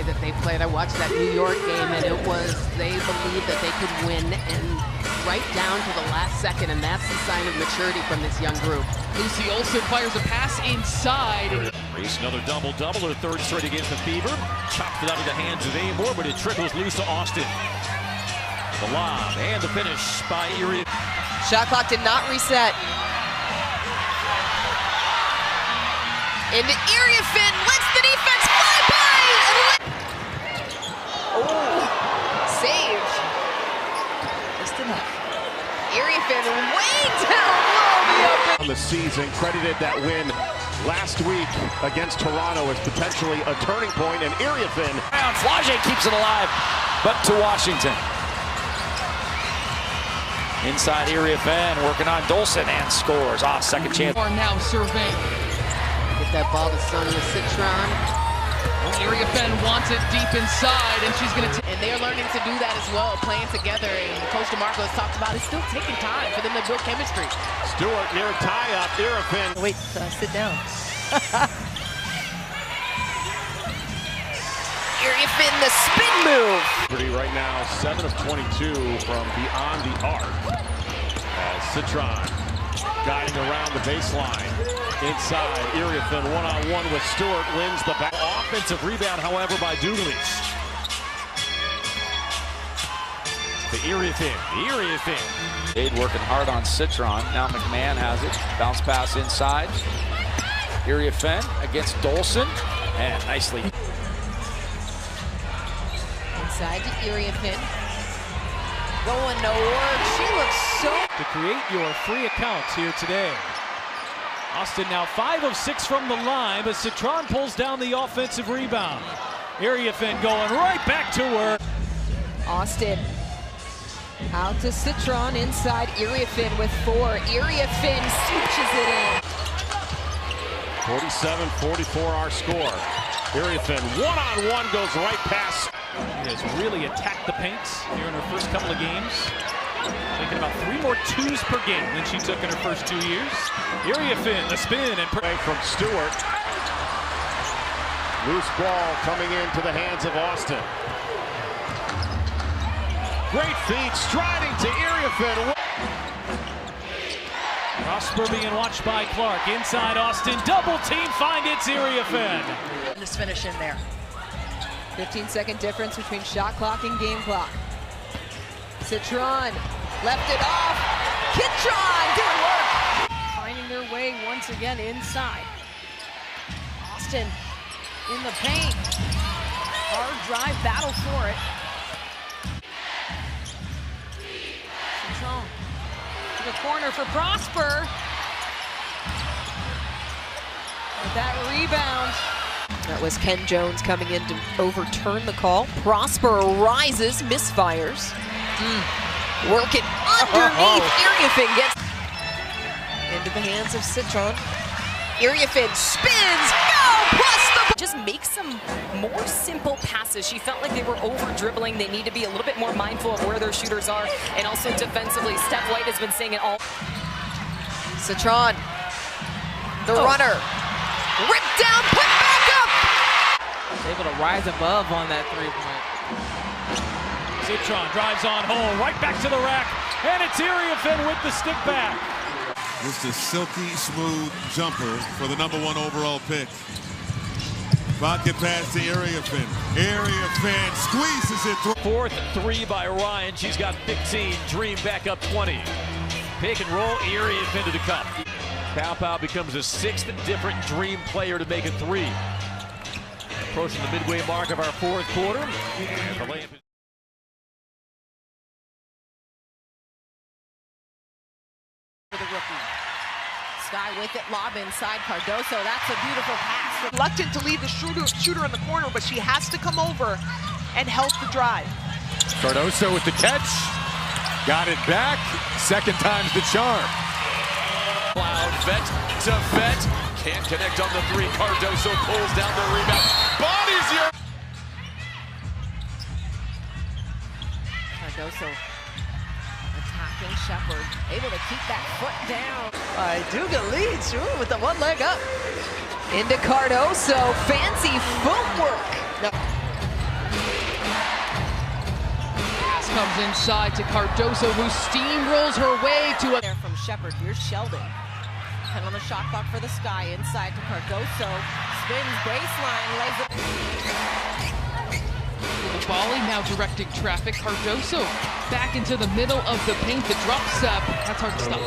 that they played. I watched that New York game, and it was, they believed that they could win, and right down to the last second, and that's the sign of maturity from this young group. Lucy Olsen fires a pass inside. Race another double-double, her third straight against the Fever. Chopped it out of the hands of Amor, but it trickles loose to Austin. The lob and the finish by Iriafen. Shot clock did not reset. Into Iriafen, lets the defense fly by! Oh, saved. Just enough. Iriafen way down low. On the season, credited that win last week against Toronto as potentially a turning point, and Iriafen. Flage keeps it alive, but to Washington. Inside Iriafen, working on Dolson and scores. Second chance. Are now serving. Get that ball to Sonia Citron. Iriafen wants it deep inside, and she's going to. And they're learning to do that as well, playing together. And Coach DeMarco has talked about it's still taking time for them to build chemistry. Stewart near tie-up, Iriafen. Wait, sit down. Iriafen, the spin move. Right now, 7 of 22 from beyond the arc. As Citron guiding around the baseline. Inside, Iriafen one-on-one with Stewart, wins the back. Offensive rebound, however, by Douglas. To Iriafen. Aid working hard on Citron. Now McMahon has it. Bounce pass inside. Iriafen against Dolson. And nicely. Inside to Iriafen. Going to work. She looks so... To create your free accounts here today. Austin now 5 of 6 from the line, but Citron pulls down the offensive rebound. Iriafen going right back to work. Austin out to Citron, inside Iriafen with 4. Iriafen switches it in. 47-44 our score. Iriafen one-on-one goes right past. She has really attacked the paints here in her first couple of games. Taking about 3 more twos per game than she took in her first 2 years. Iriafen, the spin and play from Stewart. Loose ball coming into the hands of Austin. Great feed, striding to Iriafen. Prosper being watched by Clark. Inside Austin, double team, find it's Iriafen. Just finish in there. 15-second difference between shot clock and game clock. Citron left it off. Citron doing work. Finding their way once again inside. Austin in the paint. Hard drive battle for it. Citron to the corner for Prosper. With that rebound. That was Ken Jones coming in to overturn the call. Prosper rises, misfires. Working underneath. Iriafen gets into the hands of Citron. Iriafen spins. No! Plus the... Just make some more simple passes. She felt like they were over-dribbling. They need to be a little bit more mindful of where their shooters are. And also defensively, Steph White has been saying it all. Citron, the runner. Ripped down, put back up! Able to rise above on that three-point. Citron drives on home, right back to the rack, and it's Iriafen with the stick back. Just a silky smooth jumper for the #1 overall pick. Pocket pass to Iriafen. Iriafen squeezes it through. Fourth 3 by Ryan. She's got 15. Dream back up 20. Pick and roll, Iriafen to the cup. Pow becomes a 6th different Dream player to make a 3. Approaching the midway mark of our 4th quarter. And the layup is For the rookie. Sky with it, lob inside Cardoso. That's a beautiful pass. Reluctant to leave the shooter in the corner, but she has to come over and help the drive. Cardoso with the catch. Got it back. Second time's the charm. Cloud, vet to vet. Can't connect on the 3. Cardoso pulls down the rebound. Bodies your... Cardoso attacking Shepherd. Able to keep that foot down. Duga leads with the one leg up. Into Cardoso. Fancy footwork. No. comes inside to Cardoso, who steamrolls her way to a... There from Shepard. Here's Sheldon. 10 on the shot clock for the Sky. Inside to Cardoso. Spins baseline, lays it. The volley now directing traffic. Cardoso back into the middle of the paint. The drop step. That's hard to stop.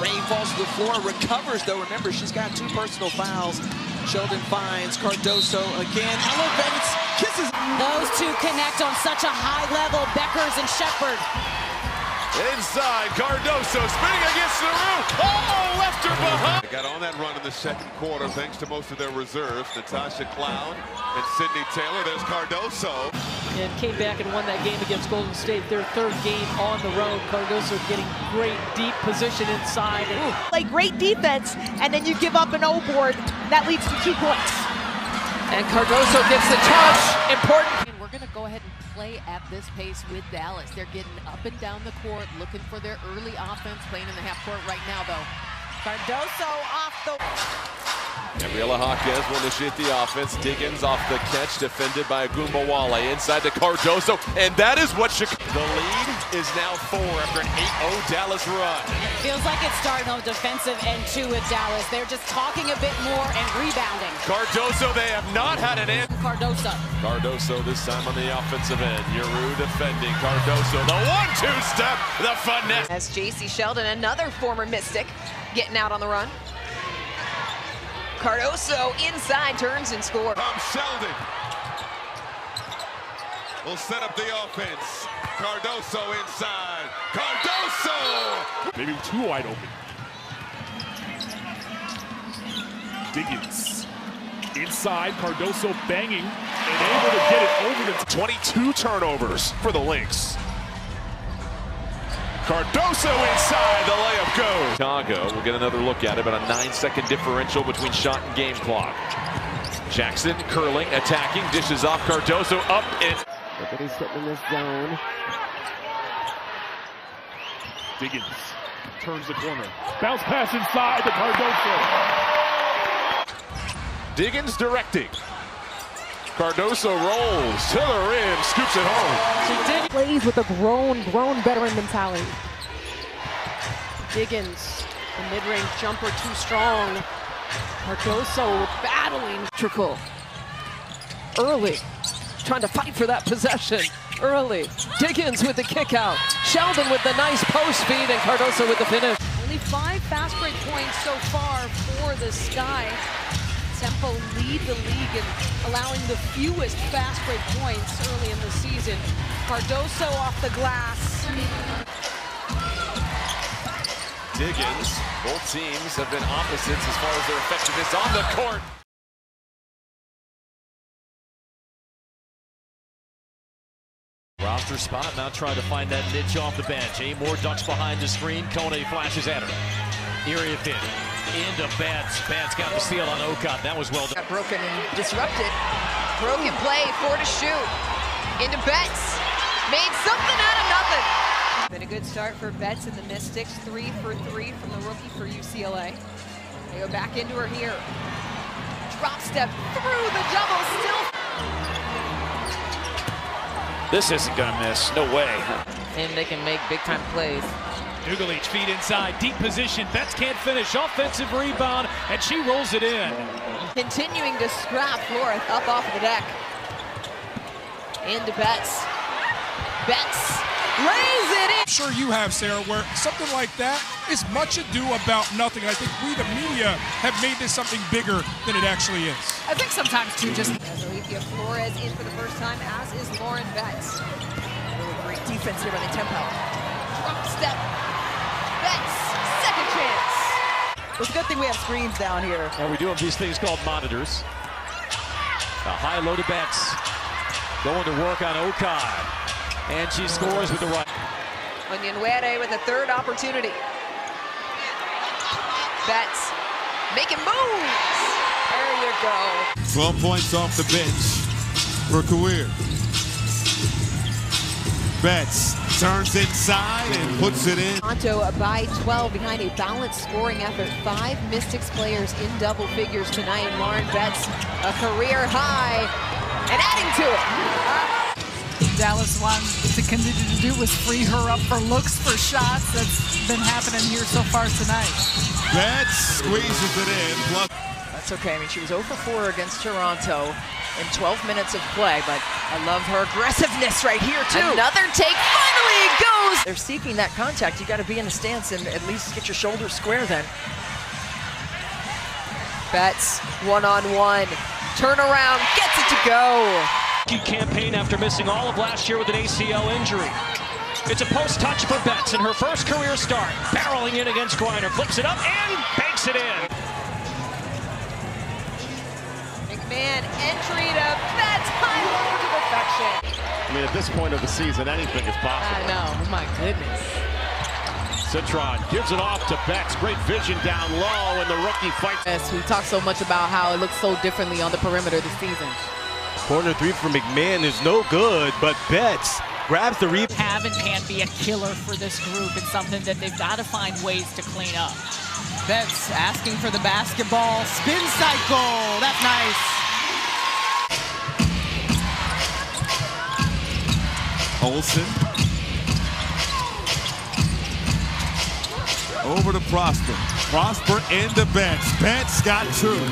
Rain falls to the floor, recovers though. Remember, she's got 2 personal fouls. Sheldon finds Cardoso again. Elevates, kisses. Those two connect on such a high level. Beckers and Shepard. Inside, Cardoso spinning against the roof. Oh, left her behind. They got on that run in the second quarter thanks to most of their reserves. Natasha Clown and Sydney Taylor. There's Cardoso. And came back and won that game against Golden State. Their 3rd game on the road. Cardoso getting great deep position inside. Play great defense, and then you give up an O board. That leads to 2 points. And Cardoso gets the touch. Important. And we're going to go ahead and play at this pace with Dallas. They're getting up and down the court, looking for their early offense, playing in the half court right now, though. Cardoso off the... Gabriela Hawkes will initiate the offense. Diggins off the catch, defended by Agumbawale. Inside to Cardoso, and that is what Chicago... The lead is now 4 after an 8-0 Dallas run. Feels like it's starting on defensive end too with Dallas. They're just talking a bit more and rebounding. Cardoso, they have not had an end. Cardoso this time on the offensive end. Yeru defending Cardoso. The 1-2 step, the finesse. As J.C. Sheldon, another former Mystic, getting out on the run. Cardoso inside, turns and scores. Sheldon will set up the offense. Cardoso inside. Cardoso! Maybe 2 wide open. Diggins inside. Cardoso banging and able to get it over the 22 turnovers for the Lynx. Cardoso inside, the layup goes. Chicago, we'll get another look at it, but a 9-second differential between shot and game clock. Jackson curling, attacking, dishes off Cardoso, up and... Look at he's sitting in this zone. Diggins turns the corner. Bounce pass inside to Cardoso. Diggins directing. Cardoso rolls to the rim, scoops it home. She did plays with a grown veteran mentality. Diggins, the mid-range jumper too strong. Cardoso battling. Trickle. Early. Trying to fight for that possession. Early. Diggins with the kick out. Sheldon with the nice post feed, and Cardoso with the finish. Only 5 fast break points so far for the Sky. Tempo lead the league in allowing the fewest fast break points early in the season. Cardoso off the glass. Diggins, both teams have been opposites as far as their effectiveness on the court. Roster spot now trying to find that niche off the bench. Amore ducks behind the screen. Kone flashes at her. Iriafen into Betts. Betts got the steal on Okot. That was well done. Got broken and disrupted. Broken play, 4 to shoot. Into Betts. Made something out of nothing. Been a good start for Betts and the Mystics. 3 for 3 from the rookie for UCLA. They go back into her here. Drop step through the double, still. This isn't gonna miss, no way. And they can make big time plays. Dugalich feet inside, deep position. Betts can't finish. Offensive rebound, and she rolls it in. Continuing to scrap Flora up off the deck. Into Betts. Betts lays it in. I'm sure you have, Sarah, where something like that is much ado about nothing. I think we, the media, have made this something bigger than it actually is. I think sometimes too just... As Alethea Flores in for the first time, as is Lauren Betts. Really great defense here by the tempo. Drop step. Betts, second chance. It's a good thing we have screens down here. And we do have these things called monitors. A high low to Betts. Going to work on Okot. And she scores with the right. Onyenwere with a third opportunity. Betts making moves. There you go. 12 points off the bench for Career. Betts turns inside and puts it in. Toronto by 12 behind a balanced scoring effort. 5 Mystics players in double figures tonight. Lauren Betts, a career high, and adding to it. Dallas wants to continued to do was free her up for looks, for shots. That's been happening here so far tonight. Betts squeezes it in. Plus That's okay. I mean, she was 0 for 4 against Toronto in 12 minutes of play, but I love her aggressiveness right here, too. Another take finally goes. They're seeking that contact. You got to be in a stance and at least get your shoulders square then. Betts, one-on-one, turnaround, gets it to go. Campaign after missing all of last year with an ACL injury. It's a post touch for Betts in her first career start. Barreling in against Griner, flips it up and banks it in. McMahon entry to Betts, highlight to perfection. I mean, at this point of the season, anything is possible. I know, my goodness. Citron gives it off to Betts. Great vision down low, and the rookie fights. Yes, we talked so much about how it looks so differently on the perimeter this season. Corner three for McMahon is no good, but Betts grabs the rebound. Have and can't be a killer for this group. It's something that they've got to find ways to clean up. Betts asking for the basketball. Spin cycle. That's nice. Olsen. Over to Prosper. Prosper into Betts. Betts got two.